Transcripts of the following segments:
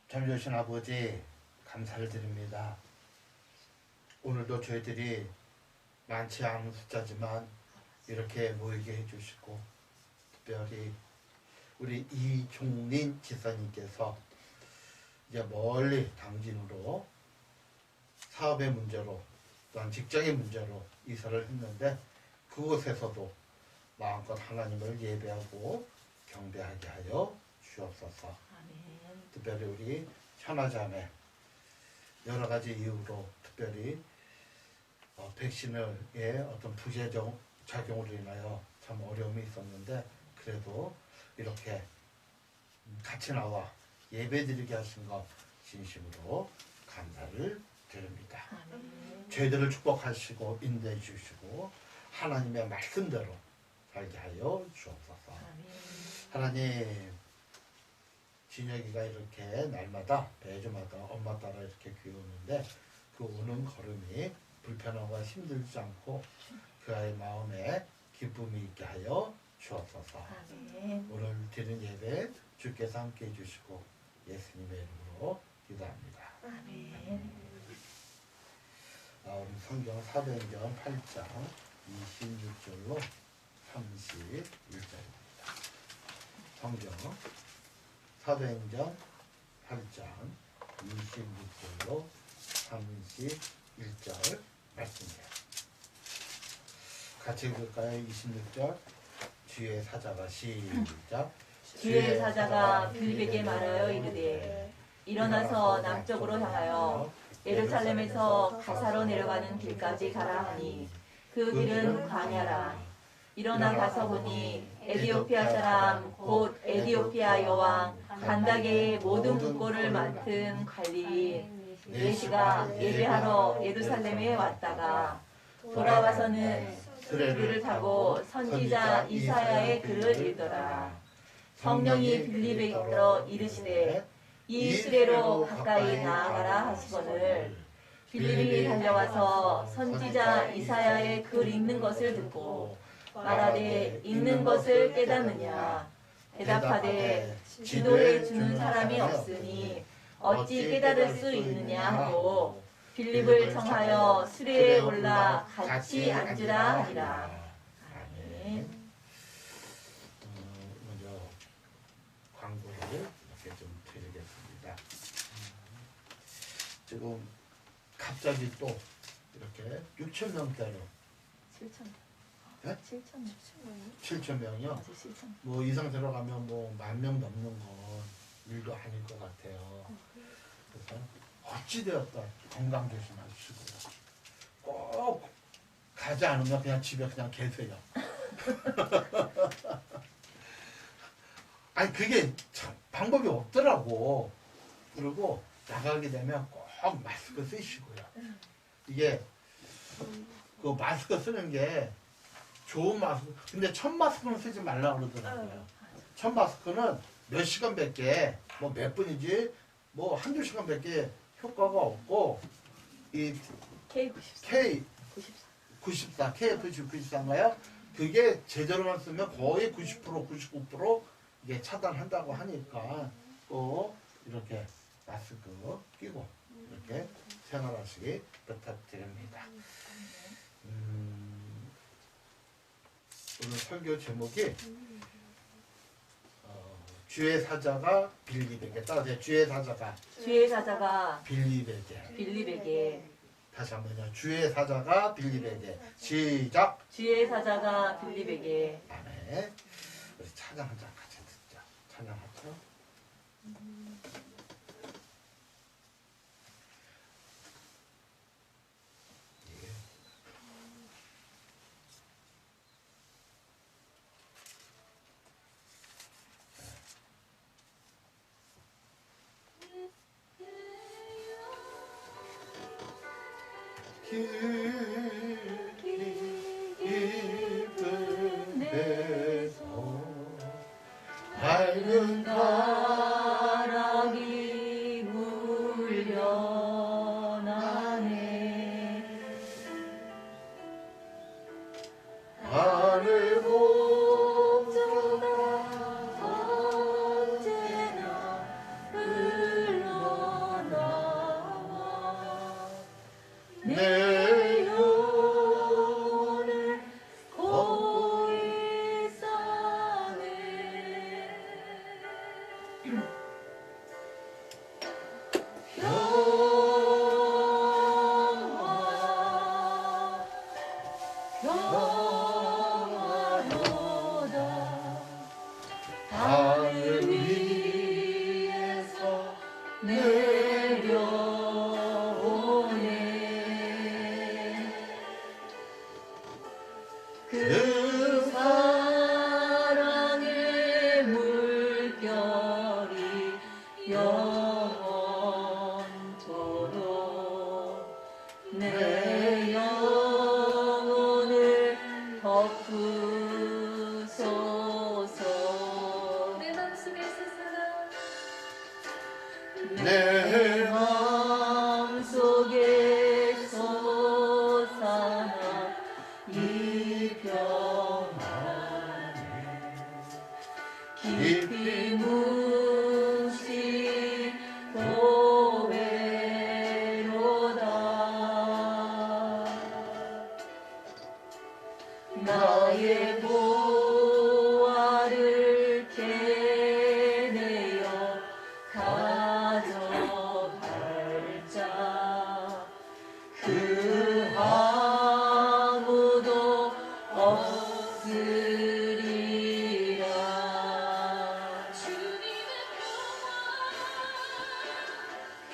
전주신 아버지 감사를 드립니다. 오늘도 저희들이 많지 않은 숫자지만 이렇게 모이게 해주시고 특별히 우리 이종린 지사님께서 이제 멀리 당진으로 사업의 문제로 또한 직장의 문제로 이사를 했는데 그곳에서도 마음껏 하나님을 예배하고 경배하게 하여 주옵소서. 아멘. 특별히 우리 현아자매 여러 가지 이유로 특별히 백신의 어떤 부작용으로 인하여 참 어려움이 있었는데 그래도 이렇게 같이 나와 예배드리게 하신 것 진심으로 감사를 드립니다. 아멘. 저희들을 축복하시고 인도해 주시고 하나님의 말씀대로 살게 하여 주옵소서. 아멘. 하나님, 진혁이가 이렇게 날마다 매주마다 엄마 따라 이렇게 귀 오는데 그 오는 걸음이 불편하고 힘들지 않고 그 아이의 마음에 기쁨이 있게 하여 주옵소서. 아멘. 오늘 드린 예배 주께서 함께 해주시고 예수님의 이름으로 기도합니다. 아멘. 우리 성경 사도행전 8장 26절로 31절입니다. 성경 사도행전 8장 26절로 31절 말씀이에요. 같이 읽을까요? 26절 주의 사자가 시작. 주의 사자가 빌립에게 말하여 이르되 일어나서 남쪽으로 향하여 예루살렘에서 가사로 내려가는 길까지 가라 하니 그 길은 광야라. 일어나 가서 보니 에디오피아 사람 곧 에디오피아 여왕 간다게의 모든 국고를 맡은 관리인 내시가 예배하러 예루살렘에 왔다가 돌아와서는 수레를 타고 선지자 이사야의 글을 읽더라. 성령이 빌립에게 이르시되 이 수레로 가까이 나아가라 하시거늘 빌립이 달려와서 선지자 이사야의 글 읽는 것을 듣고 말하되 읽는 것을 깨닫느냐. 대답하되 지도해 주는 사람이 없으니 어찌 깨달을 수 있느냐 하고 빌립을 청하여 수레에 올라 같이 앉으라 하니라. 아멘. 먼저 광고를 이렇게 좀 드리겠습니다. 지금 갑자기 또 이렇게 6천 명대로 7천. 네? 7천 명이요? 맞아, 7천. 뭐 이 상태로 가면 뭐 10,000명 넘는 건 일도 아닐 것 같아요. 그래서 어찌되었다 건강 조심하시고요. 꼭 가지 않으면 그냥 집에 그냥 계세요. 아니 그게 참 방법이 없더라고. 그리고 나가게 되면 꼭 마스크 쓰시고요. 이게 그 마스크 쓰는 게 좋은 마스크. 근데 첫 마스크는 쓰지 말라고 그러더라고요. 첫 마스크는 몇 시간밖에 뭐 몇 분이지 뭐 한두 시간밖에 효과가 없고 이 K94. KF94인가요? 그게 제대로만 쓰면 거의 90% 99% 이게 차단한다고 하니까 꼭 이렇게 마스크 끼고 이렇게 생활하시기 부탁드립니다. 오늘 설교 제목이 주의 사자가 빌립에게 따라서 주의 사자가 빌립에게 다시 한번요. 주의 사자가 빌립에게 시작. 주의 사자가 빌립에게. 아멘. 우리 찬양 한 장 같이 듣자. 찬양하죠. 깊은 데서 밝은 바람이 울려나네. 하늘 목조가 언제나 흘러 하늘 위에서 내려오네. 그 사랑의 물결이 영원토록 내 영혼을 덮으소서. 내 맘속에 솟아나 내 마음속에 솟아나 이 평안을 깊이 묻지 고외로다. 나의 보화를 캐내어 가져갈 자 그 아무도 없으리라. 주님의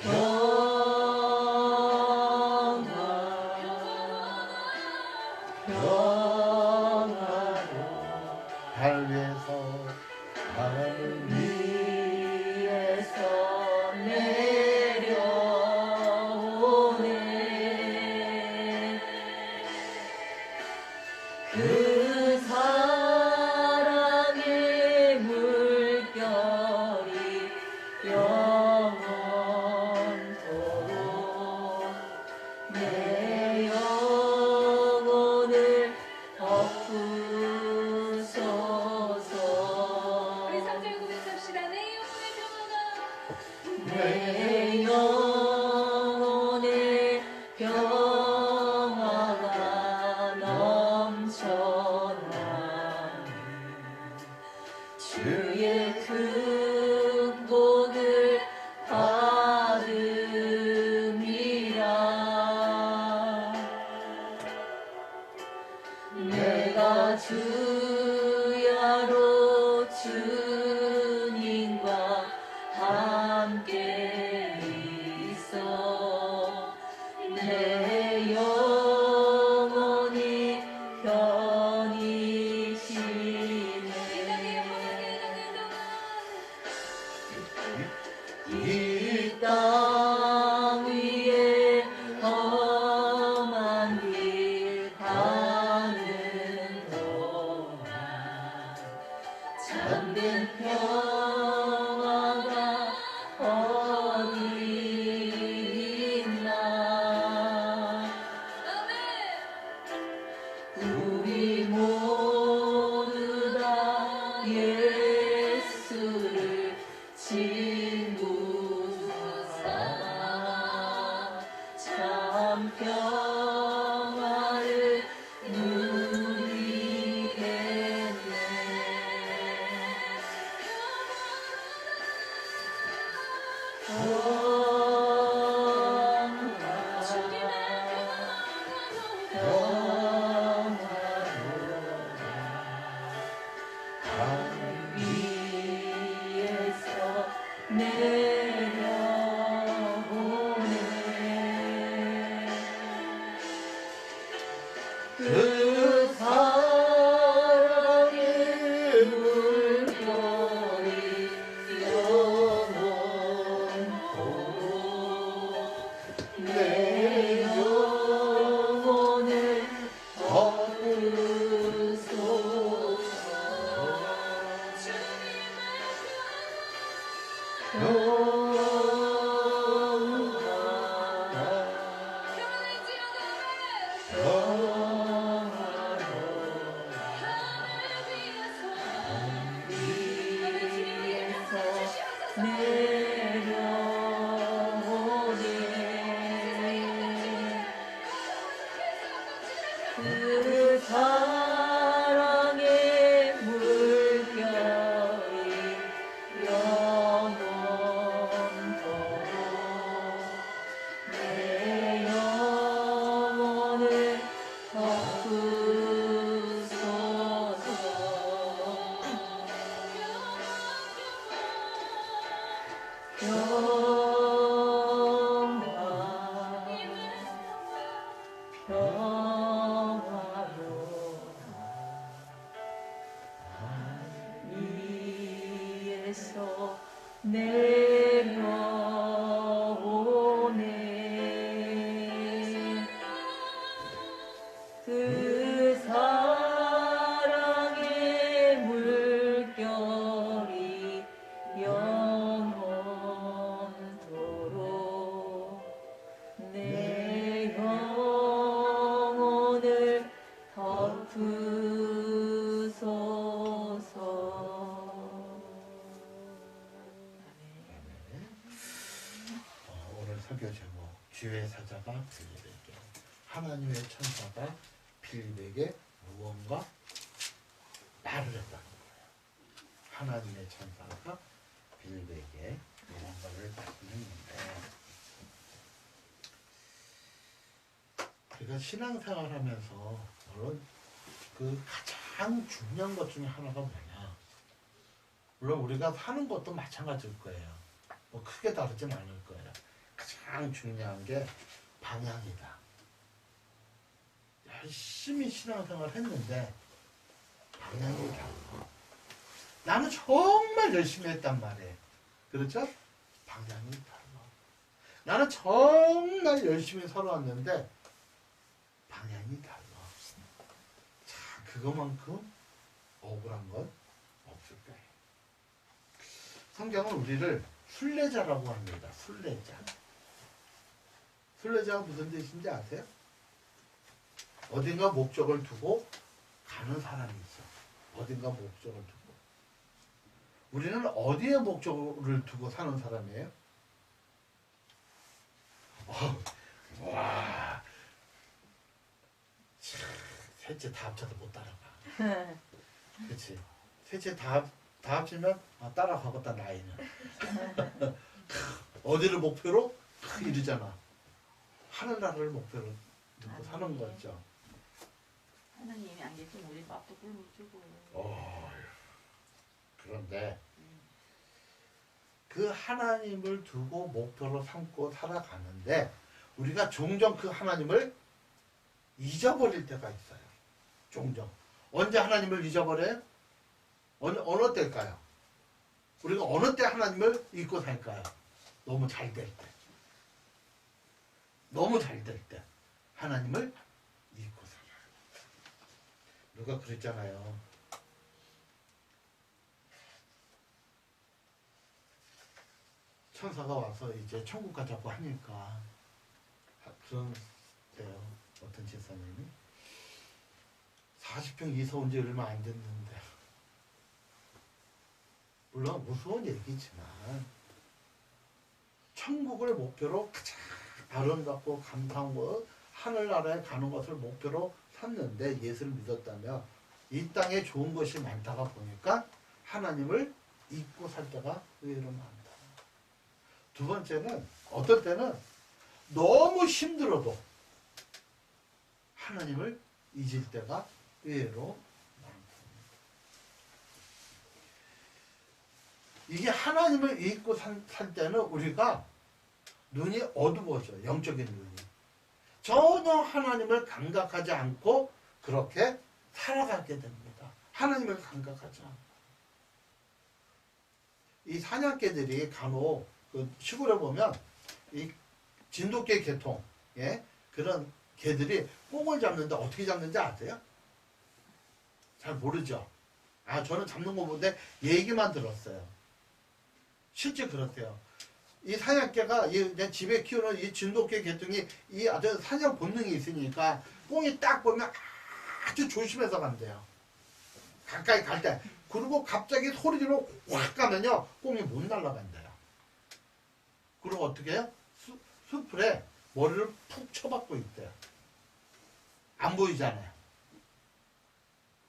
평화로 달 위에서 하늘 위에서 내려오네. 그 사랑의 물결이 영원토록 내 영혼을 덮으소서. 우리 3절 고백합시다. 내 영혼의 평화가 내 영혼의 평화가 넘쳐나 주의 극복을 받음이라. 내가 주야로 주님과 함께 있어 내 영혼이 편히 쉬네. 이 땅 위에 험한 길 가는 동안 참된 평화가 어디 있나. 우리 모두 다 예수를 친구 삼아 참 평화를 누리겠네. 하늘 위에서 내려오네. 그 사랑의 물결이 영원토록 내 영혼을 덮으소서. 그 사랑의 물결이 영원토록 위에서 내려오네 그 사랑의 물결이 영원토록 내 영혼을 덮으소서. 오늘 설교 제목 주의 사자가 빌립에게 하나님의 천사가 빌립에게 무언가 말을 했다는 거예요. 하나님의 천사가 빌립에게 무언가를 말했는데 우리가 신앙생활하면서 물론 그 가장 중요한 것 중에 하나가 뭐냐, 물론 우리가 사는 것도 마찬가지일 거예요. 뭐 크게 다르진 않을 거예요. 가장 중요한 게 방향이다. 열심히 신앙생활을 했는데 방향이 달라. 나는 정말 열심히 했단 말이에요. 그렇죠? 방향이 달라. 나는 정말 열심히 살아왔는데 방향이 달라. 자, 그거만큼 억울한 건 없을 거예요. 성경은 우리를 순례자라고 합니다. 순례자. 순례자가 무슨 뜻인지 아세요? 어딘가 목적을 두고 가는 사람이 있어. 어딘가 목적을 두고. 우리는 어디에 목적을 두고 사는 사람이에요? 와. 참, 셋째 다 합쳐도 못 따라가. 그치? 셋째 다 합치면 따라가겠다 나이는. 어디를 목표로? 이러잖아. 하늘나라를 목표로 두고 사는 거죠. 하나님이 안 계시면 우리 밥도 굶어 주고. 그런데 그 하나님을 두고 목표로 삼고 살아가는데 우리가 종종 그 하나님을 잊어버릴 때가 있어요. 종종. 언제 하나님을 잊어버려요? 어느 때일까요? 우리가 어느 때 하나님을 잊고 살까요? 너무 잘 될 때. 너무 잘 될 때 하나님을 잊고 살아요. 누가 그랬잖아요. 천사가 와서 이제 천국 가자고 하니까 그런데요. 어떤 집사님이 40평 이사 온 지 얼마 안 됐는데, 물론 무서운 얘기지만 천국을 목표로 가장 아름답고 감사하고 하늘나라에 가는 것을 목표로 샀는데 예수를 믿었다면 이 땅에 좋은 것이 많다가 보니까 하나님을 잊고 살 때가 의외로 많다. 두 번째는 어떨 때는 너무 힘들어도 하나님을 잊을 때가 의외로 많습니다. 이게 하나님을 잊고 살 때는 우리가 눈이 어두워져. 영적인 눈이. 전혀 하나님을 감각하지 않고 그렇게 살아가게 됩니다. 하나님을 감각하지 않고. 이 사냥개들이 간혹 그 시골에 보면 이 진돗개 계통, 예? 그런 개들이 꽁을 잡는데 어떻게 잡는지 아세요? 잘 모르죠? 저는 잡는 거 보는데 얘기만 들었어요. 실제 그렇대요. 이 사냥개가 집에 키우는 이 진돗개 개통이 이 아주 사냥 본능이 있으니까 꽁이 딱 보면 아주 조심해서 간대요. 가까이 갈 때. 그리고 갑자기 소리로 확 가면요 꽁이 못 날아간대요. 그리고 어떻게 해요? 숲에 머리를 푹 쳐박고 있대요. 안 보이잖아요.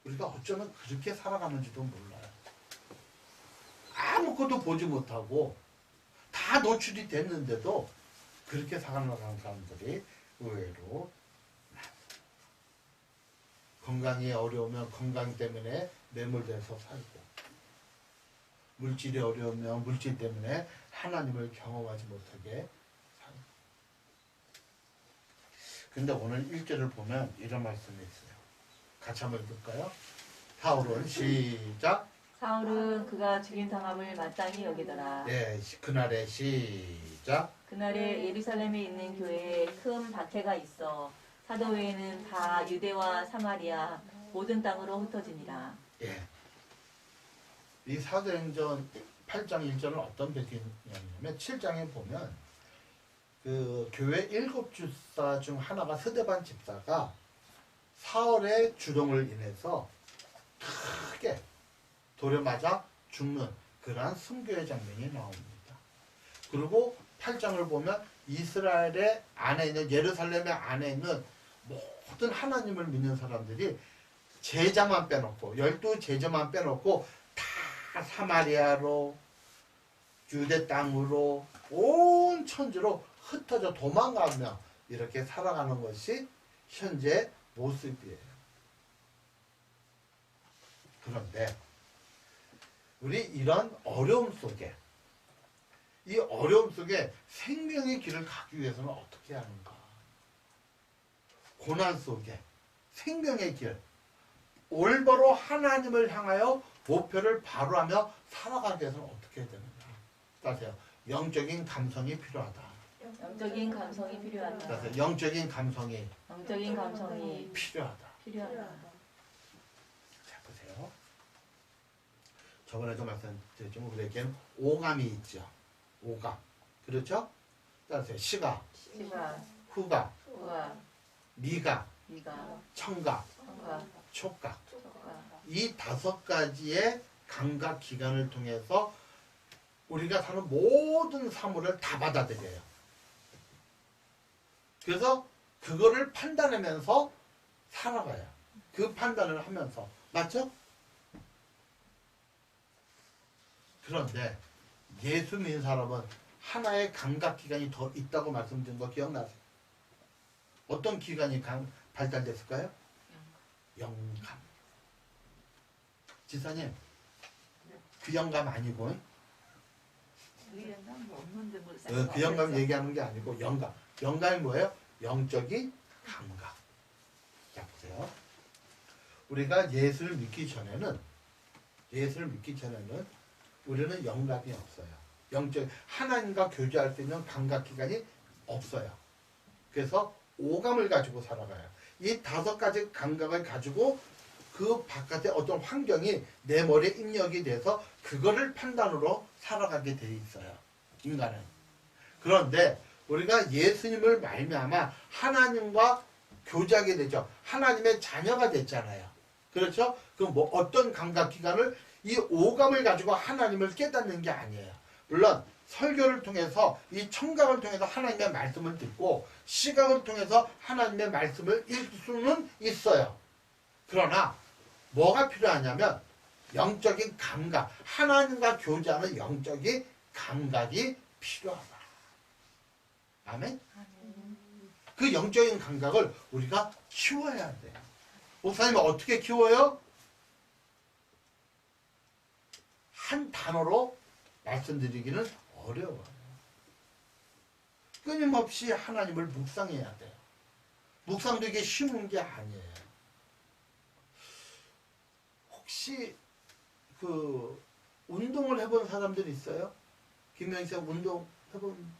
우리가 어쩌면 그렇게 살아가는지도 몰라요. 아무것도 보지 못하고 다 노출이 됐는데도 그렇게 살아가는 사람들이 의외로 많아요. 건강이 어려우면 건강 때문에 매몰돼서 살고, 물질이 어려우면 물질 때문에 하나님을 경험하지 못하게. 근데 오늘 1절을 보면 이런 말씀이 있어요. 같이 한번 읽을까요? 사울은 시작. 사울은 그가 죽인 당함을 마땅히 여기더라. 네, 그날의 시작. 그날에 예루살렘에 있는 교회에 큰 박해가 있어 사도 외에는 다 유대와 사마리아 모든 땅으로 흩어지니라. 예. 이 사도행전 8장 1절은 어떤 배경이냐면 7장에 보면 그 교회 7주사 중 하나가 스데반 집사가 사울의 주동을 인해서 크게 돌에 맞아 죽는 그러한 순교의 장면이 나옵니다. 그리고 8장을 보면 이스라엘의 안에 있는 예루살렘의 안에 있는 모든 하나님을 믿는 사람들이 제자만 빼놓고 12제자만 빼놓고 다 사마리아로 유대 땅으로 온 천지로 흩어져 도망가며 이렇게 살아가는 것이 현재 모습이에요. 그런데 우리 이런 어려움 속에 이 어려움 속에 생명의 길을 가기 위해서는 어떻게 하는가? 고난 속에 생명의 길 올바로 하나님을 향하여 목표를 바로하며 살아가기 위해서는 어떻게 해야 되는가? 따세요. 영적인 감성이 필요하다. 영적인 감성이 필요하다. 따세요. 영적인 감성이 영적인 감성이 필요하다. 필요하다. 자 보세요. 저번에도 말씀드렸지만 우리에게는 오감이 있죠. 오감. 그렇죠? 따라서 시각, 시각, 후각, 후각, 미각, 미각, 청각, 청각, 촉각. 촉각. 이 5가지의 감각 기관을 통해서 우리가 사는 모든 사물을 다 받아들여요. 그래서 그거를 판단하면서 살아가요. 그 판단을 하면서. 맞죠? 그런데 예수 믿는 사람은 하나의 감각 기관이 더 있다고 말씀드린 거 기억나세요? 어떤 기관이 발달됐을까요? 영감. 지사님, 그 영감 아니고 그 영감 뭐 없는데 뭘 그 영감 얘기하는 게 아니고 영감. 영감이 뭐예요? 영적인 감각. 자 보세요. 우리가 예수를 믿기 전에는 우리는 영감이 없어요. 영적 하나님과 교제할 수 있는 감각 기관이 없어요. 그래서 오감을 가지고 살아가요. 이 5가지 감각을 가지고 그 바깥에 어떤 환경이 내 머리에 입력이 돼서 그거를 판단으로 살아가게 돼 있어요. 인간은. 그런데 우리가 예수님을 말미암아 하나님과 교제하게 되죠. 하나님의 자녀가 됐잖아요. 그렇죠? 그럼 뭐 어떤 감각 기관을 이 오감을 가지고 하나님을 깨닫는 게 아니에요. 물론 설교를 통해서 이 청각을 통해서 하나님의 말씀을 듣고 시각을 통해서 하나님의 말씀을 읽을 수는 있어요. 그러나 뭐가 필요하냐면 영적인 감각, 하나님과 교제하는 영적인 감각이 필요하다. 아멘? 그 영적인 감각을 우리가 키워야 돼요. 목사님은 어떻게 키워요? 한 단어로 말씀드리기는 어려워요. 끊임없이 하나님을 묵상해야 돼요. 묵상도 이게 쉬운 게 아니에요. 혹시 그 운동을 해본 사람들 있어요? 김영희 운동 해본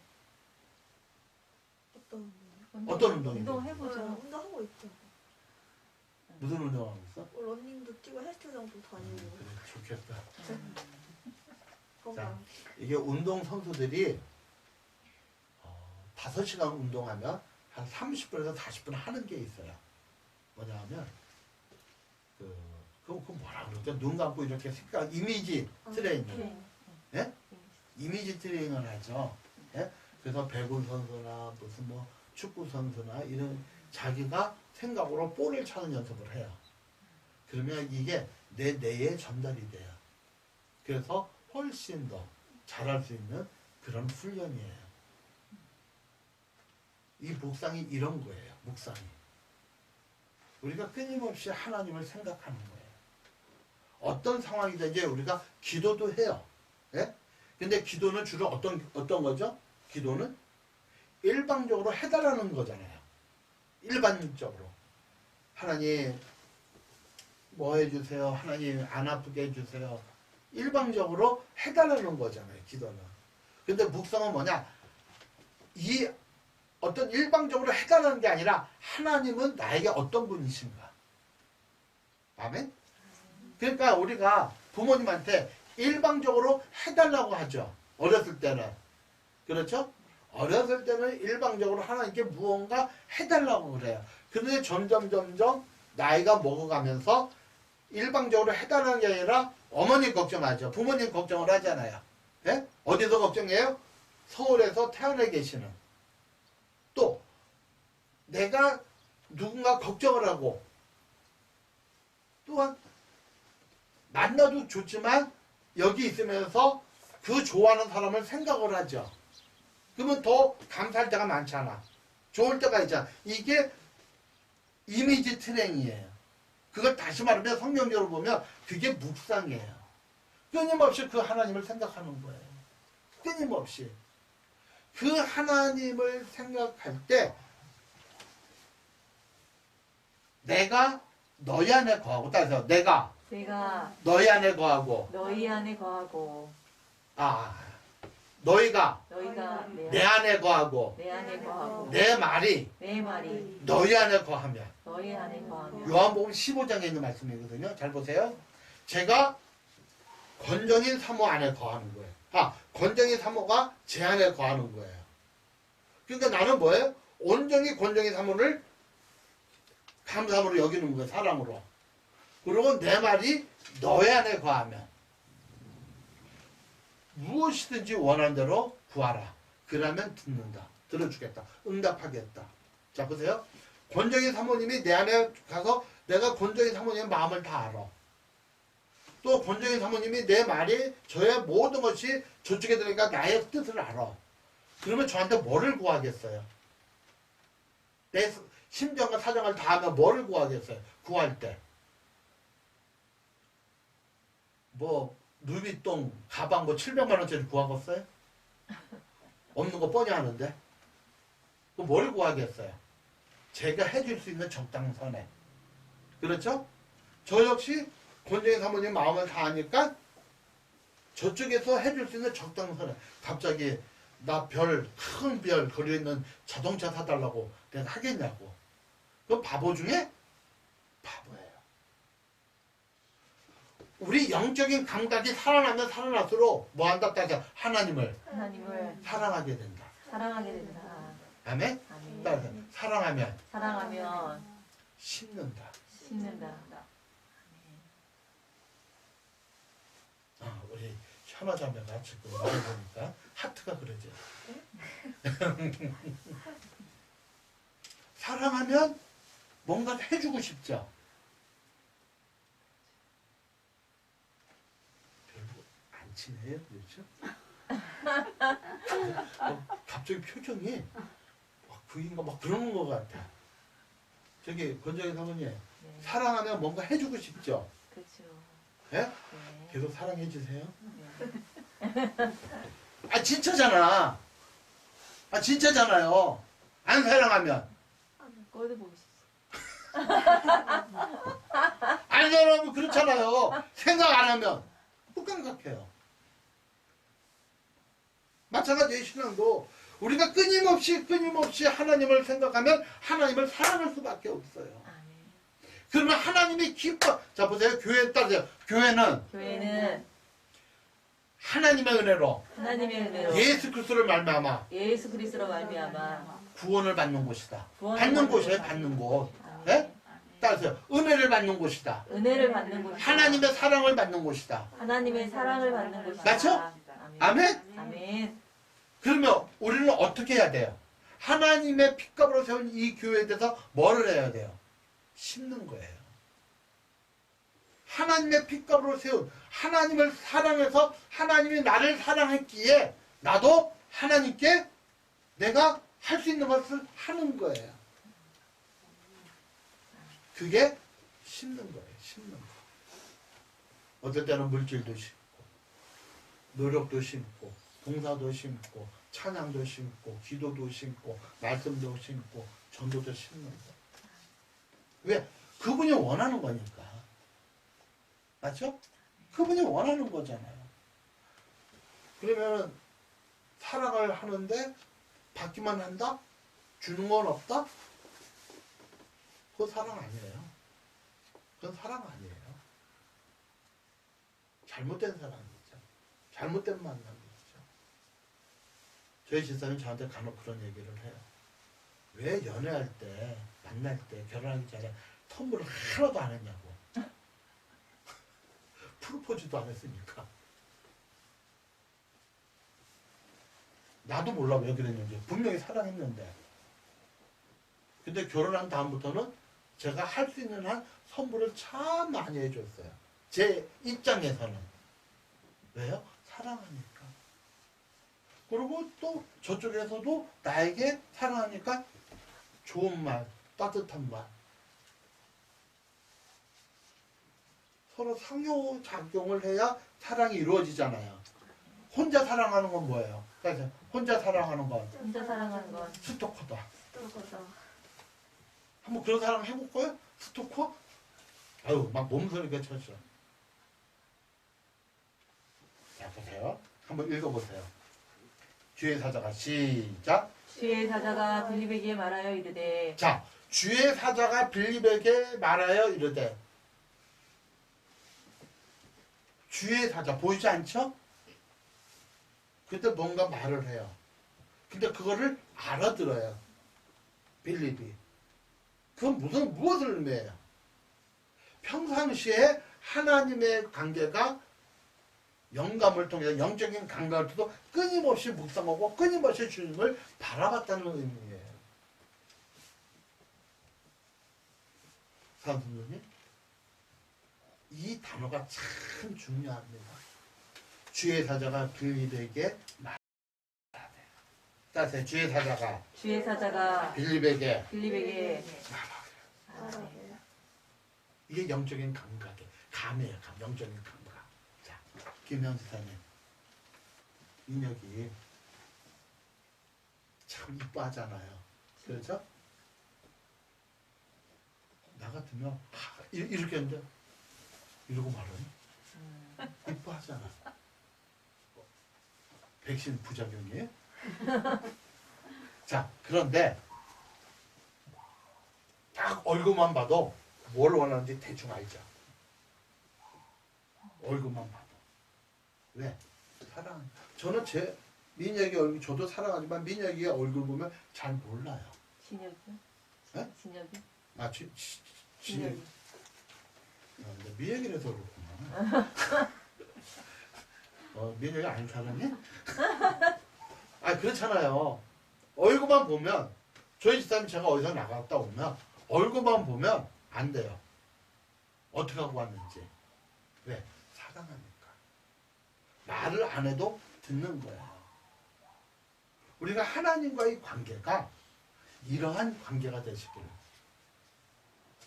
어떤 운동이요? 운동 해보죠. 운동하고 있죠. 무슨 운동하고 있어? 러닝도 뛰고 헬스장도 다니고. 그래, 좋겠다. 건강. 이게 운동 선수들이 5시간 운동하면 한 30분에서 40분 하는 게 있어요. 뭐냐 하면 그거 뭐라 그러죠? 눈 감고 이렇게 생각 이미지 트레이닝. 예? 이미지 트레이닝을 하죠. 예? 그래서 배구 선수나 무슨 뭐 축구 선수나 이런 자기가 생각으로 볼을 차는 연습을 해요. 그러면 이게 내 뇌에 전달이 돼요. 그래서 훨씬 더 잘할 수 있는 그런 훈련이에요. 이 묵상이 이런 거예요. 묵상이. 우리가 끊임없이 하나님을 생각하는 거예요. 어떤 상황이든지 우리가 기도도 해요. 예? 근데 기도는 주로 어떤 거죠? 기도는 일방적으로 해달라는 거잖아요. 일반적으로. 하나님 뭐 해주세요. 하나님 안 아프게 해주세요. 일방적으로 해달라는 거잖아요. 기도는. 근데 묵상은 뭐냐? 이 어떤 일방적으로 해달라는 게 아니라 하나님은 나에게 어떤 분이신가. 아멘? 그러니까 우리가 부모님한테 일방적으로 해달라고 하죠. 어렸을 때는. 그렇죠? 어렸을 때는 일방적으로 하나님께 무언가 해달라고 그래요. 그런데 점점 나이가 먹어가면서 일방적으로 해달라는 게 아니라 어머님 걱정하죠. 부모님 걱정을 하잖아요. 예? 어디서 걱정해요? 서울에서 태어나 계시는. 또 내가 누군가 걱정을 하고 또한 만나도 좋지만 여기 있으면서 그 좋아하는 사람을 생각을 하죠. 그러면 더 감사할 때가 많잖아. 좋을 때가 있잖아. 이게 이미지 트레이닝이에요. 그걸 다시 말하면 성경적으로 보면 그게 묵상이에요. 끊임없이 그 하나님을 생각하는 거예요. 끊임없이. 그 하나님을 생각할 때 내가 너희 안에 거하고 따라서 내가 너희 안에 거하고 너희 안에 거하고 너희가 내 안에 거하고 내 안에 거하고 내 말이 너희 안에 거하면 너희 안에 거하며 요한복음 15장에 있는 말씀이거든요. 잘 보세요. 제가 건정인 사모 안에 거하는 거예요. 건정인 사모가 제 안에 거하는 거예요. 그러니까 나는 뭐예요? 온전히 건정인 사모를 감사함으로 여기는 거예요. 사랑으로. 그리고 내 말이 너희 안에 거하면 무엇이든지 원하는 대로 구하라. 그러면 듣는다. 들어주겠다. 응답하겠다. 자 보세요. 권정희 사모님이 내 안에 가서 내가 권정희 사모님의 마음을 다 알아. 또 권정희 사모님이 내 말이 저의 모든 것이 저쪽에 들으니까 나의 뜻을 알아. 그러면 저한테 뭐를 구하겠어요? 내 심정과 사정을 다 하면 뭐를 구하겠어요? 구할 때. 뭐 루비통 가방 뭐 700만 원짜리 구하겠어요? 없는 거 뻔히 아는데. 그럼 뭘 구하겠어요? 제가 해줄 수 있는 적당선에. 그렇죠? 저 역시 권정희 사모님 마음을 다 아니까 저쪽에서 해줄 수 있는 적당선에. 갑자기 나 큰 별 걸려있는 자동차 사달라고 내가 하겠냐고. 그럼 바보 중에 바보예요. 우리 영적인 감각이 살아나면 살아날수록 뭐 한다 따져 하나님을 사랑하게 된다. 아멘? 따라서 사랑하면 심는다. 우리 현아자매가 지금 말해보니까 하트가 그러죠. 사랑하면 뭔가 해주고 싶죠. 안 친해요, 그렇죠? 갑자기 표정이 그인가 막 그러는 것 같아. 저기 권정희 사모님, 사랑하면 뭔가 해주고 싶죠. 그렇죠. 예? 네. 계속 사랑해 주세요. 네. 진짜잖아. 진짜잖아요. 안 사랑하면. 꼴도 보기 싫어. 안 사랑하면 그렇잖아요. 생각 안 하면 뚝감각해요. 마찬가지예요. 신앙도 우리가 끊임없이 하나님을 생각하면 하나님을 사랑할 수밖에 없어요. 그러면 하나님이 기뻐. 자 보세요. 교회 따르세요. 교회는 하나님의 은혜로 예수 그리스도로 말미암아 구원을 받는 곳이다. 받는 곳이에요. 받는 곳. 네? 따르세요. 은혜를 받는 곳이다. 하나님의 사랑을 받는 곳이다. 맞죠? 아멘? 그러면 우리는 어떻게 해야 돼요? 하나님의 핏값으로 세운 이 교회에 대해서 뭐를 해야 돼요? 심는 거예요. 하나님의 핏값으로 세운 하나님을 사랑해서 하나님이 나를 사랑했기에 나도 하나님께 내가 할 수 있는 것을 하는 거예요. 그게 심는 거예요. 심는 거. 어떨 때는 물질도 심고 노력도 심고 봉사도 심고 찬양도 심고 기도도 심고 말씀도 심고 전도도 심는 거예요. 왜? 그분이 원하는 거니까. 맞죠? 그분이 원하는 거잖아요. 그러면 사랑을 하는데 받기만 한다? 주는 건 없다? 그건 사랑 아니에요. 그건 사랑 아니에요. 잘못된 사랑이죠. 잘못된 만남이죠. 저희 집사님 저한테 간혹 그런 얘기를 해요. 왜 연애할 때, 만날 때, 결혼하기 전에 선물을 하나도 안 했냐고. 프로포즈도 안 했으니까. 나도 몰라 왜 그랬는지. 분명히 사랑했는데. 근데 결혼한 다음부터는 제가 할 수 있는 한 선물을 참 많이 해줬어요. 제 입장에서는. 왜요? 사랑하니까. 그리고 또 저쪽에서도 나에게 사랑하니까 좋은 말, 따뜻한 말. 서로 상호작용을 해야 사랑이 이루어지잖아요. 혼자 사랑하는 건 뭐예요? 그러니까 혼자 사랑하는 건 혼자 사랑하는 건 스토커다. 그거다. 한번 그런 사람 해볼까요? 스토커? 아유, 막 몸소리가 쳐져. 자, 보세요. 한번 읽어보세요. 주의 사자가 시작. 주의 사자가 빌립에게 말하여 이르되 자, 주의 사자가 빌립에게 말하여 이르되. 주의 사자 보이지 않죠? 그때 뭔가 말을 해요. 근데 그거를 알아들어요. 빌립이. 그건 무엇을 의미해요? 평상시에 하나님의 관계가 영감을 통해서 영적인 감각을 통해서 끊임없이 묵상하고 끊임없이 주님을 바라봤다는 의미예요. 사람들이 이 단어가 참 중요합니다. 주의 사자가 빌립에게 말해야 돼요. 따라서 주의 사자가 빌립에게 말하되 이게 영적인 감이에요. 영적인 감각. 자, 김영수사님 민혁이 참 이뻐하잖아요. 그렇죠? 나 같으면 이렇게 했는데 이러고 말하니 이뻐하잖아. 백신 부작용이에요? 자, 그런데 딱 얼굴만 봐도 뭘 원하는지 대충 알죠. 얼굴만 봐도. 왜? 사랑. 저는 제 민혁이 얼굴 저도 사랑하지만 민혁이 얼굴 보면 잘 몰라요. 진혁이요? 네? 진혁이? 아, 진혁이. 민혁이라서 그렇구나. 민혁이 아는 사람이? 아, 그렇잖아요. 얼굴만 보면 저희 집사님 제가 어디서 나갔다 오면 얼굴만 보면 안 돼요. 어떻게 하고 왔는지. 왜? 사랑하니까. 말을 안 해도 듣는 거야. 우리가 하나님과의 관계가 이러한 관계가 되시길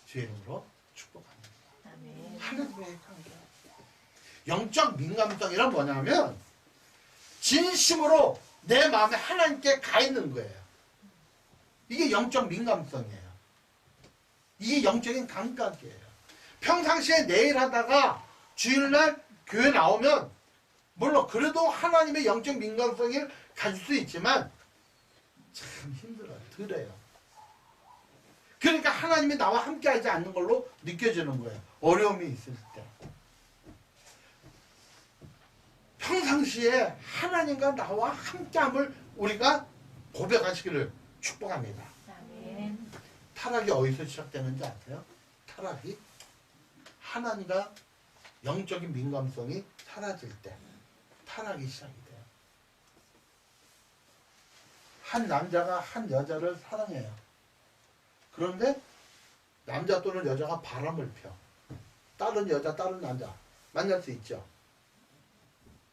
주의 이름으로 축복합니다. 아멘. 하나님과의 관계. 영적 민감성이란 뭐냐면 진심으로 내 마음에 하나님께 가 있는 거예요. 이게 영적 민감성이에요. 이게 영적인 감각이에요. 평상시에 내일 하다가 주일날 교회 나오면 물론 그래도 하나님의 영적 민감성을 가질 수 있지만 참 힘들어요. 덜해요. 그러니까 하나님이 나와 함께 하지 않는 걸로 느껴지는 거예요. 어려움이 있을 때. 평상시에 하나님과 나와 함께함을 우리가 고백하시기를 축복합니다. 아멘. 타락이 어디서 시작되는지 아세요? 타락이 하나님과 영적인 민감성이 사라질 때 타락이 시작이 돼요. 한 남자가 한 여자를 사랑해요. 그런데 남자 또는 여자가 바람을 펴. 다른 여자, 다른 남자 만날 수 있죠.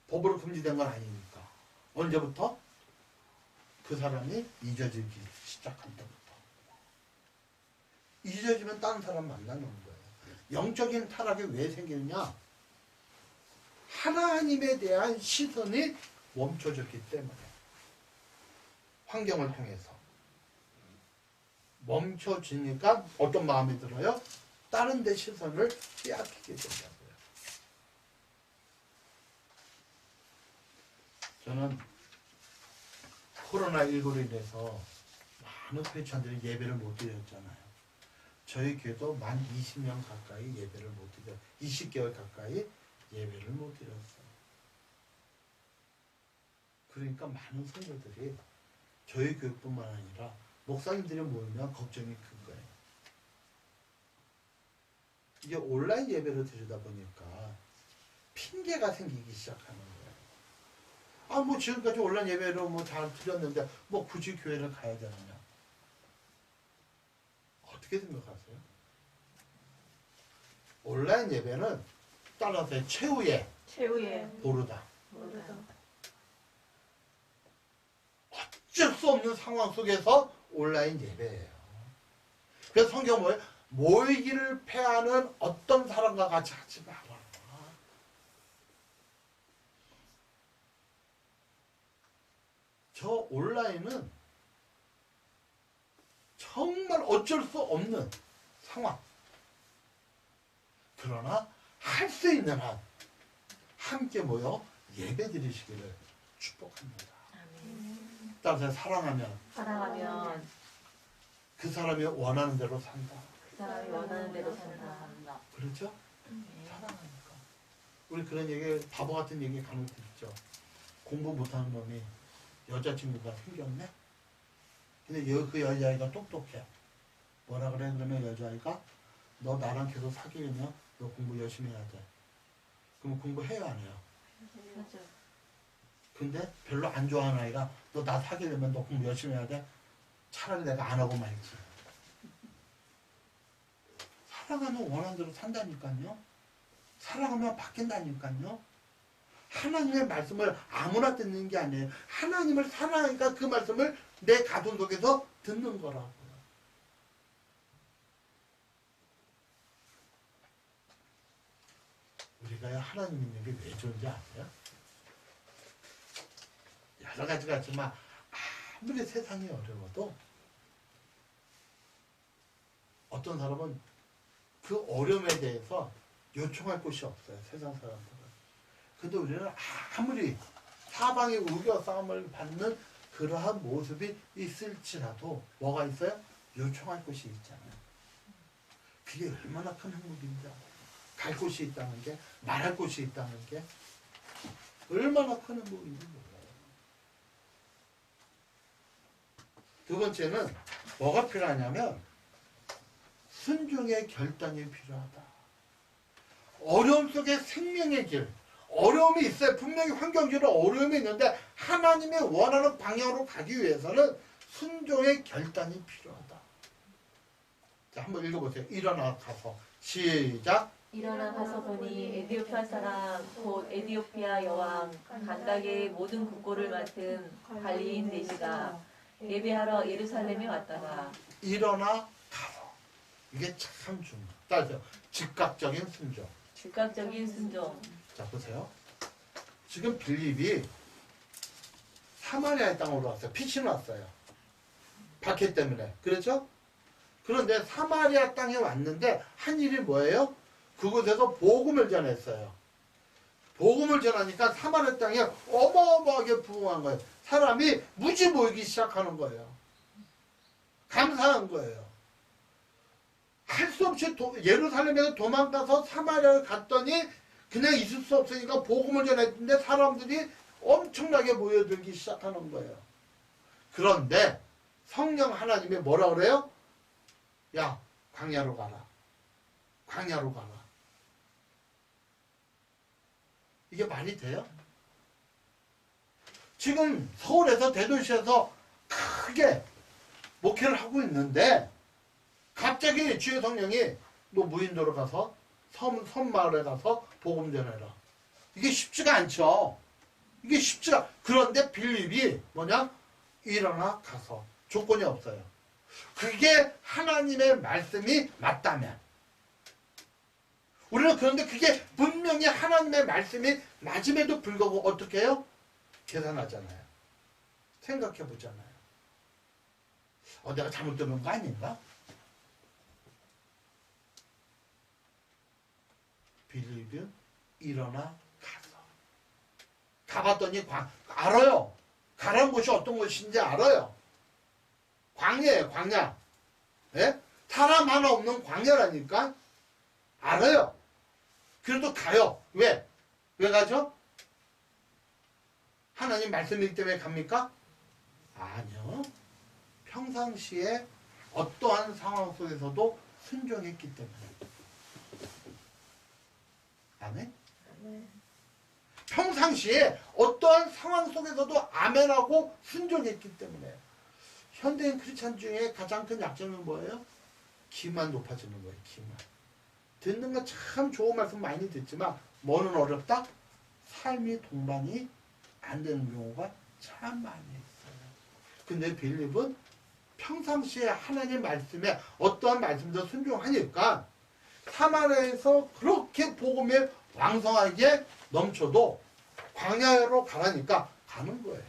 법으로 금지된 건 아니니까. 언제부터? 그 사람이 잊어지기 시작한 때부터. 잊어지면 다른 사람 만나는 거예요. 영적인 타락이 왜 생기느냐? 하나님에 대한 시선이 멈춰졌기 때문에 환경을 통해서 멈춰지니까 어떤 마음이 들어요? 다른 데 시선을 빼앗기게 된다고요. 저는 코로나19로 인해서 많은 크리스찬들이 예배를 못 드렸잖아요. 저희 교회도 만 20명 가까이 예배를 못 드렸어요. 20개월 가까이 예배를 못 드렸어요. 그러니까 많은 성도들이 저희 교회뿐만 아니라 목사님들이 모이면 걱정이 큰 거예요. 이게 온라인 예배를 드리다 보니까 핑계가 생기기 시작하는 거예요. 아, 뭐 지금까지 온라인 예배로 뭐 잘 드렸는데 뭐 굳이 교회를 가야 되느냐? 어떻게 생각하세요? 온라인 예배는 따라서 최후의 보루다. 모르다. 어쩔 수 없는 상황 속에서 온라인 예배예요. 그래서 성경 뭐예요? 모이기를 패하는 어떤 사람과 같이 하지 마라. 저 온라인은 정말 어쩔 수 없는 상황. 그러나 할 수 있는 한 함께 모여 예배 드리시기를 축복합니다. 아멘. 따라서 사랑하면 그 사람이 원하는 대로 산다. 그 사람이 원하는 대로 산다. 그렇죠? 네. 사랑하니까. 우리 그런 얘기, 바보 같은 얘기 간혹 듣죠. 공부 못하는 놈이 여자친구가 생겼네? 근데 그 여자아이가 똑똑해. 뭐라 그래? 그러면 여자아이가 너 나랑 계속 사귀려면 너 공부 열심히 해야 돼. 그럼 공부해요, 안 해요? 맞아. 근데 별로 안 좋아하는 아이가 너 나 사귀려면 너 공부 열심히 해야 돼. 차라리 내가 안 하고 말지. 사랑하면 원하는 대로 산다니까요. 사랑하면 바뀐다니까요. 하나님의 말씀을 아무나 듣는 게 아니에요. 하나님을 사랑하니까 그 말씀을 내 가슴 속에서 듣는 거라고요. 우리가 하나님 있는 게 왜 좋은지 아세요? 여러 가지가 있지만 아무리 세상이 어려워도 어떤 사람은 그 어려움에 대해서 요청할 곳이 없어요. 세상 사람들은. 근데 우리는 아무리 사방의 우겨 싸움을 받는 그러한 모습이 있을지라도 뭐가 있어요? 요청할 곳이 있잖아요. 그게 얼마나 큰 행복인지 알아요. 갈 곳이 있다는 게, 말할 곳이 있다는 게 얼마나 큰 행복인지 몰라요. 두 번째는 뭐가 필요하냐면 순종의 결단이 필요하다. 어려움 속에 생명의 길, 어려움이 있어요. 분명히 환경적으로 어려움이 있는데 하나님의 원하는 방향으로 가기 위해서는 순종의 결단이 필요하다. 자, 한번 읽어보세요. 일어나 가서 시작. 일어나 가서 보니 에디오피아 사람 곧 에디오피아 여왕 간닥의 모든 국고를 맡은 관리인 네시가 예배하러 예루살렘에 왔다가 일어나 가서. 이게 참 중요해요. 따라서 즉각적인 순종. 즉각적인 순종. 자, 보세요. 지금 빌립이 사마리아의 땅으로 왔어요. 피신을 왔어요. 박해 때문에. 그렇죠? 그런데 사마리아 땅에 왔는데 한 일이 뭐예요? 그곳에서 복음을 전했어요. 복음을 전하니까 사마리아 땅에 어마어마하게 부흥한 거예요. 사람이 무지 모이기 시작하는 거예요. 감사한 거예요. 할 수 없이 예루살렘에서 도망가서 사마리아를 갔더니 그냥 있을 수 없으니까 복음을 전했는데 사람들이 엄청나게 모여들기 시작하는 거예요. 그런데 성령 하나님이 뭐라 그래요? 야, 광야로 가라. 광야로 가라. 이게 말이 돼요? 지금 서울에서 대도시에서 크게 목회를 하고 있는데 갑자기 주의 성령이 너 무인도로 가서 섬마을에 가서 복음 전해라. 이게 쉽지가 않죠. 이게 쉽지가. 그런데 빌립이 뭐냐? 일어나 가서. 조건이 없어요. 그게 하나님의 말씀이 맞다면 우리는 그런데 그게 분명히 하나님의 말씀이 맞음에도 불구하고 어떻게 해요? 계산하잖아요. 생각해 보잖아요. 내가 잘못 들은 거 아닌가? 빌립은 일어나 가서 가봤더니 알아요. 가라는 곳이 어떤 곳인지 알아요. 광야예요, 광야. 예? 사람 하나 없는 광야라니까 알아요. 그래도 가요. 왜? 왜 가죠? 하나님 말씀이기 때문에 갑니까? 아니요. 평상시에 어떠한 상황 속에서도 순종했기 때문에. 아멘? 네. 평상시에 어떠한 상황 속에서도 아멘하고 순종했기 때문에. 현대인 크리스찬 중에 가장 큰 약점은 뭐예요? 기만 높아지는 거예요. 기만. 듣는 건 참 좋은 말씀 많이 듣지만 뭐는 어렵다? 삶이 동반이 안 되는 경우가 참 많이 있어요. 근데 빌립은 평상시에 하나님 말씀에 어떠한 말씀도 순종하니까 사마리아에서 그렇게 복음에 왕성하게 넘쳐도 광야로 가라니까 가는 거예요.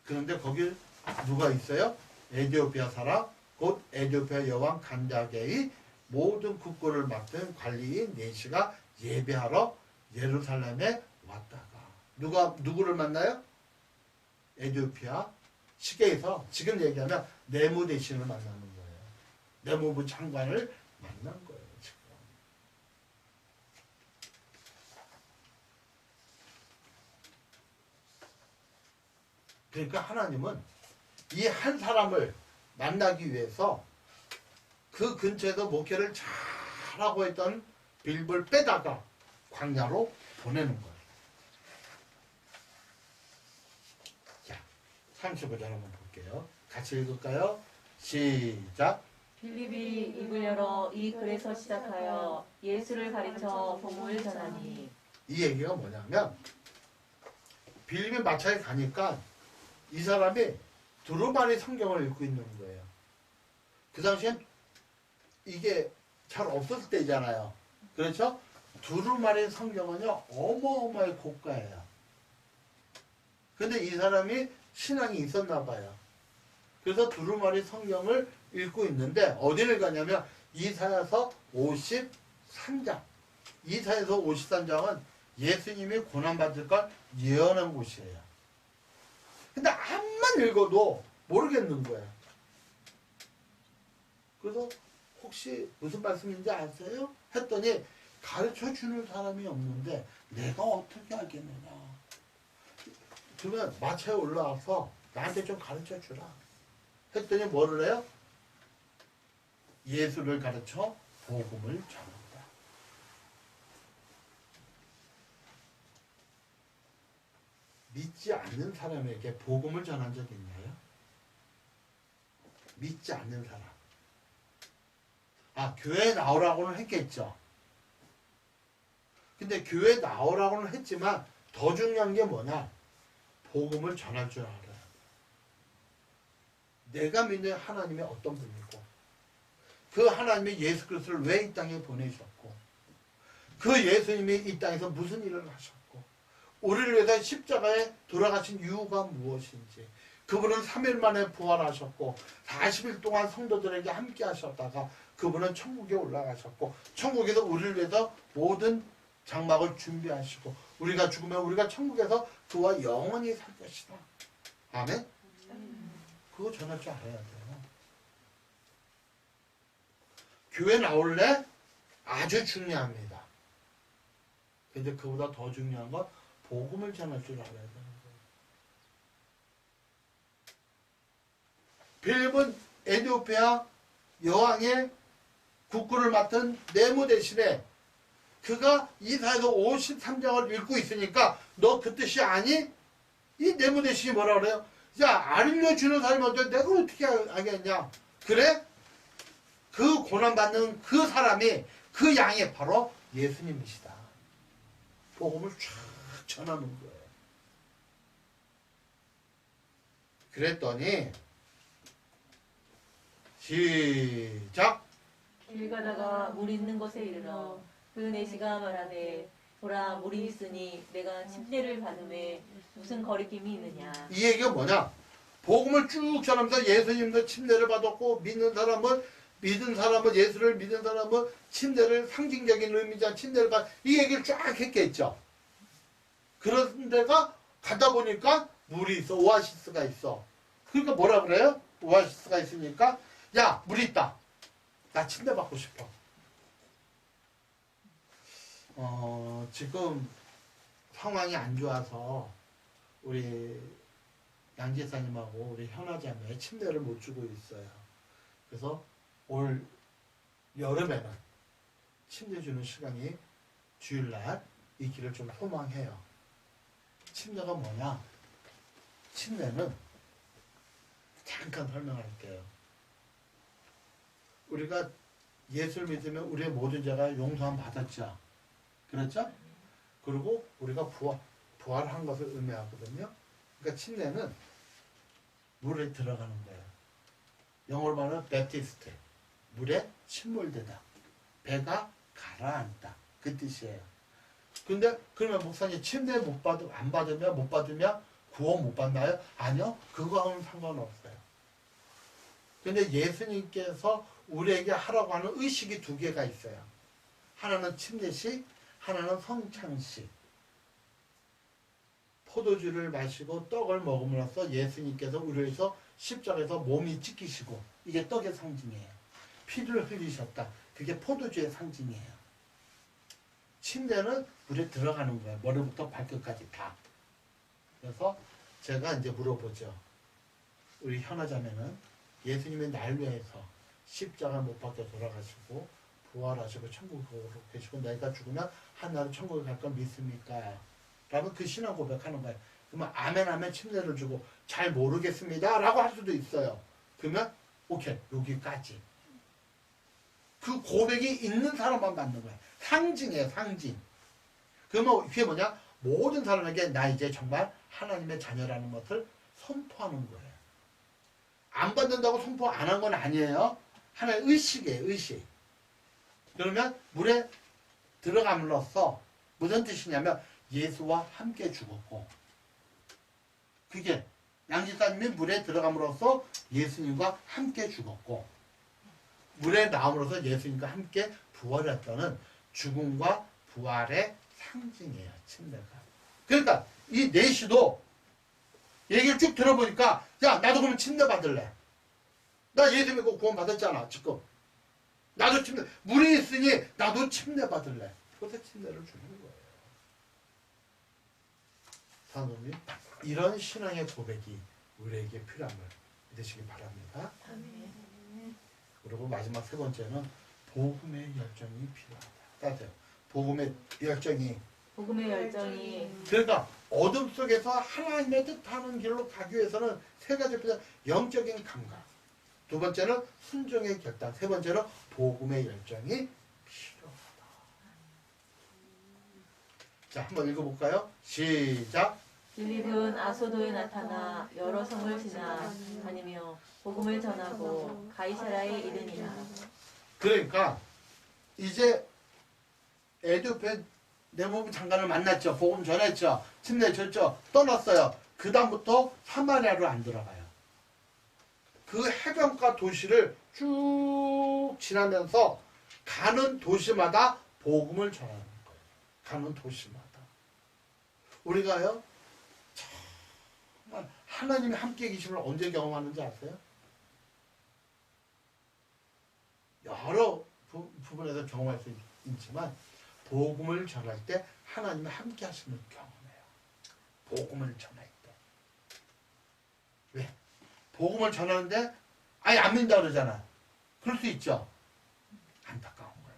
그런데 거기 누가 있어요? 에디오피아 사람, 곧 에디오피아 여왕 간다게의 모든 국고를 맡은 관리인 네시가 예배하러 예루살렘에 왔다가 누구를 만나요? 에디오피아 시계에서 지금 얘기하면 네무 대신을 만나는 거예요. 내무부 장관을 만난 거예요. 지금. 그러니까 하나님은 이 한 사람을 만나기 위해서 그 근처에서 목회를 잘하고 있던 빌립을 빼다가 광야로 보내는 거예요. 자, 35절 한번 볼게요. 같이 읽을까요? 시작. 빌립이 입을 열어 이 글에서 시작하여 예수를 가르쳐 복음을 전하니. 이 얘기가 뭐냐면 빌립이 마차에 가니까 이 사람이 두루마리 성경을 읽고 있는 거예요. 그 당시엔 이게 잘 없었을 때잖아요. 그렇죠? 두루마리 성경은요 어마어마하게 고가예요. 근데 이 사람이 신앙이 있었나 봐요. 그래서 두루마리 성경을 읽고 있는데 어디를 가냐면 이사야서 53장. 이사야서 53장은 예수님이 고난받을 걸 예언한 곳이에요. 근데 암만 읽어도 모르겠는 거예요. 그래서 혹시 무슨 말씀인지 아세요? 했더니 가르쳐주는 사람이 없는데 내가 어떻게 알겠느냐. 그러면 마차에 올라와서 나한테 좀 가르쳐주라. 했더니 뭐를 해요? 예수를 가르쳐 복음을 전한다. 믿지 않는 사람에게 복음을 전한 적 있나요? 믿지 않는 사람. 교회에 나오라고는 했겠죠. 근데 교회에 나오라고는 했지만 더 중요한 게 뭐냐? 복음을 전할 줄 알아요. 내가 믿는 하나님이 어떤 분이고 그 하나님이 예수 그리스도를 왜 이 땅에 보내셨고 그 예수님이 이 땅에서 무슨 일을 하셨고 우리를 위해서 십자가에 돌아가신 이유가 무엇인지 그분은 3일 만에 부활하셨고 40일 동안 성도들에게 함께 하셨다가 그분은 천국에 올라가셨고 천국에서 우리를 위해서 모든 장막을 준비하시고 우리가 죽으면 우리가 천국에서 그와 영원히 살 것이다. 아멘? 그거 전할 줄 알아야 돼요. 교회 나올래? 아주 중요합니다. 근데 그보다 더 중요한 건 복음을 전할 줄 알아야 되는 거예요. 빌립은 에디오피아 여왕의 국구를 맡은 내무 대신에 그가 이사야서 53장을 읽고 있으니까 너 그 뜻이 아니? 이 내무 대신이 뭐라 그래요? 야, 알려주는 사람한테 내가 어떻게 알겠냐? 그래? 그 고난받는 그 사람이 그 양이 바로 예수님이시다. 복음을 쫙 전하는 거예요. 그랬더니 시작. 길 가다가 물 있는 곳에 이르러 그 내시가 말하되 보라 물이 있으니 내가 침례를 받음에 무슨 거리낌이 있느냐. 이 얘기가 뭐냐? 복음을 쭉 전하면서 예수님도 침례를 받았고 믿는 사람은 예수를 믿는 사람은 침례를 상징적인 의미자 침례를 이 얘기를 쫙 했겠죠. 그런 데가 가다 보니까 물이 있어. 오아시스가 있어. 그러니까 뭐라 그래요? 오아시스가 있으니까 야 물 있다. 나 침례 받고 싶어. 지금 상황이 안 좋아서 우리 양지사님하고 우리 현아자매 침대를 못 주고 있어요. 그래서 올 여름에는 침대 주는 시간이 주일날 있기를 좀 소망해요. 침대가 뭐냐? 침대는 잠깐 설명할게요. 우리가 예수를 믿으면 우리의 모든 죄가 용서함 받았죠. 그렇죠? 그리고 우리가 부활한 것을 의미하거든요. 그러니까 침례는 물에 들어가는 거예요. 영어로 말하면 베티스트. 물에 침몰되다. 배가 가라앉다. 그 뜻이에요. 근데 그러면 목사님 침례 안 받으면 구원 못 받나요? 아니요. 그거하고는 상관없어요. 근데 예수님께서 우리에게 하라고 하는 의식이 두 개가 있어요. 하나는 침례식, 하나는 성찬식. 포도주를 마시고 떡을 먹음으로써 예수님께서 우리를 위해서 십자가에서 몸이 찢기시고 이게 떡의 상징이에요. 피를 흘리셨다. 그게 포도주의 상징이에요. 침례는 물에 들어가는 거예요. 머리부터 발끝까지 다. 그래서 제가 이제 물어보죠. 우리 현아자매는 예수님의 날 위해서 십자가 못 박혀 돌아가시고 부활하시고 천국으로 계시고 내가 죽으면 하나로 천국에 갈 걸 믿습니까? 라면 그 신앙 고백하는 거예요. 그러면 아멘 하면 침례를 주고 잘 모르겠습니다 라고 할 수도 있어요. 그러면 오케이 여기까지. 그 고백이 있는 사람만 받는 거예요. 상징이에요. 상징. 그러면 그게 뭐냐? 모든 사람에게 나 이제 정말 하나님의 자녀라는 것을 선포하는 거예요. 안 받는다고 선포 안 한 건 아니에요. 하나의 의식이에요. 의식. 그러면 물에 들어감으로써 무슨 뜻이냐면 예수와 함께 죽었고 그게 양지사님이 물에 들어감으로써 예수님과 함께 죽었고 물에 나옴으로써 예수님과 함께 부활했다는 죽음과 부활의 상징이에요. 침례가. 그러니까 이 내시도 얘기를 쭉 들어보니까 야 나도 그러면 침례 받을래. 나 예수 믿고 구원 받았잖아 지금. 나도 침례 물이 있으니 나도 침례 받을래. 그래서 침례를 주는 거예요. 사모님 이런 신앙의 고백이 우리에게 필요함을 믿으시기 바랍니다. 그리고 마지막 세 번째는 복음의 열정이 필요하다. 따뜻해요. 복음의 열정이. 그러니까 어둠 속에서 하나님의 뜻하는 길로 가기 위해서는 세 가지 필요. 영적인 감각. 두 번째는 순종의 결단. 세 번째는 복음의 열정이 필요하다. 자, 한번 읽어볼까요? 시작. 빌립은 아소도에 나타나 여러 성을 지나 다니며 복음을 전하고 가이사라에 이르니라. 그러니까 이제 에디오피아 내무부 장관을 만났죠. 복음 전했죠. 침례 줬죠. 떠났어요. 그 다음부터 사마리아로 안 들어가요. 그 해변가 도시를 쭉 지나면서 가는 도시마다 복음을 전하는 거예요. 가는 도시마다. 우리가요. 정말 하나님이 함께 계심을 언제 경험하는지 아세요? 여러 부분에서 경험할 수 있지만 복음을 전할 때 하나님이 함께 하시는 경험해요. 복음을 전할 때. 왜? 복음을 전하는데 아예 안 믿는다 그러잖아. 그럴 수 있죠. 안타까운 거예요.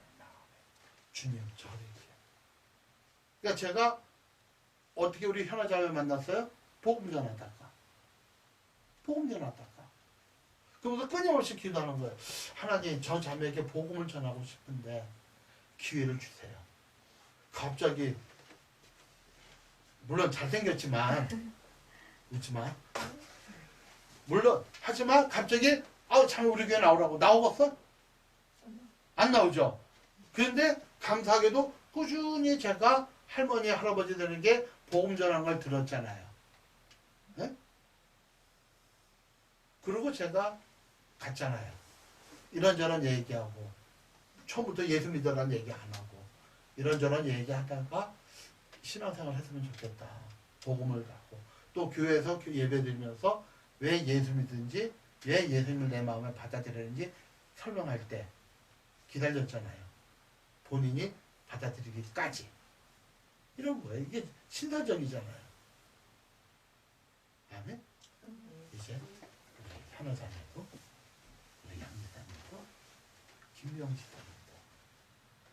주님 저를 이렇게. 그러니까 제가 어떻게 우리 현아자매 만났어요? 복음 전하다가. 복음 전하다가. 그러면서 끊임없이 기도하는 거예요. 하나님 저 자매에게 복음을 전하고 싶은데 기회를 주세요. 갑자기 물론 잘생겼지만 웃지마. 물론 하지만 갑자기 참 우리 교회 나오라고 나오겠어? 안 나오죠. 그런데 감사하게도 꾸준히 제가 할머니, 할아버지 되는 게 복음 전한 걸 들었잖아요. 네? 그리고 제가 갔잖아요. 이런저런 얘기하고 처음부터 예수 믿으라는 얘기 안 하고 이런저런 얘기하다가 신앙생활 했으면 좋겠다. 복음을 갖고 또 교회에서 예배드리면서 왜 예수 믿든지 왜 예수님을 내 마음에 받아들이는지 설명할 때 기다렸잖아요. 본인이 받아들이기까지. 이런 거예요. 이게 신사적이잖아요. 다음에 이제 우리 현호사님도 우리 양지사님도 김명지사님도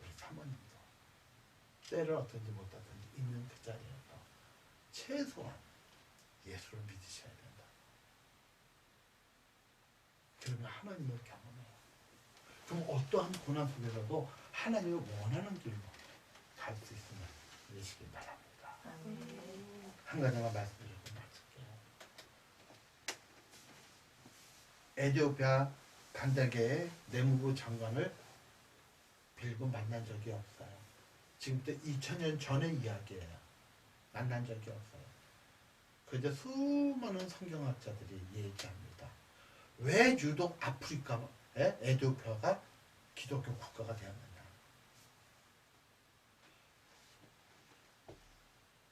우리 사모님도 때를 어떤지 못하든지 있는 그 자리에서 최소한 예수를 믿으셔야 된다. 그러면 하나님을 경험해요. 그럼 어떠한 고난 속에서도 하나님을 원하는 길로 갈 수 있음을 믿으시기 바랍니다. 한 가지만 말씀드리고 마칠게요. 에티오피아 간다게의 내무부 장관을 빌고 만난 적이 없어요. 지금부터 2000년 전의 이야기예요. 만난 적이 없어요. 그런데 수많은 성경학자들이 얘기합니다. 왜 유독 아프리카에 에티오피아가 기독교 국가가 되었느냐.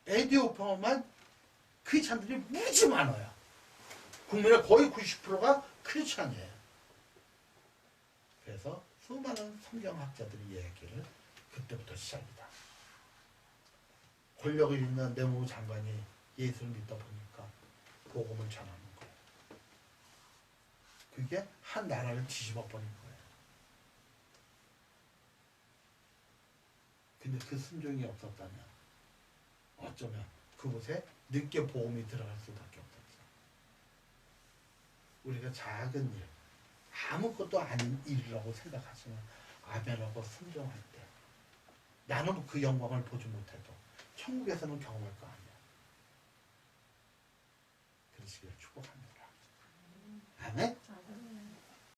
에티오피아만 크리스찬들이 무지 많아요. 국민의 거의 90%가 크리스찬이에요. 그래서 수많은 성경학자들의 얘기를 그때부터 시작이다. 권력을 있는 내무부 장관이 예수를 믿다 보니까 복음을 전하는 거예요. 그게 한 나라를 뒤집어 버린 거예요. 근데 그 순종이 없었다면 어쩌면 그곳에 늦게 복음이 들어갈 수밖에 없었죠. 우리가 작은 일, 아무것도 아닌 일이라고 생각하지만 아멘하고 순종할 때 나는 그 영광을 보지 못해도 천국에서는 경험할 거 아니야. 그러시기를 축복합니다. 아멘.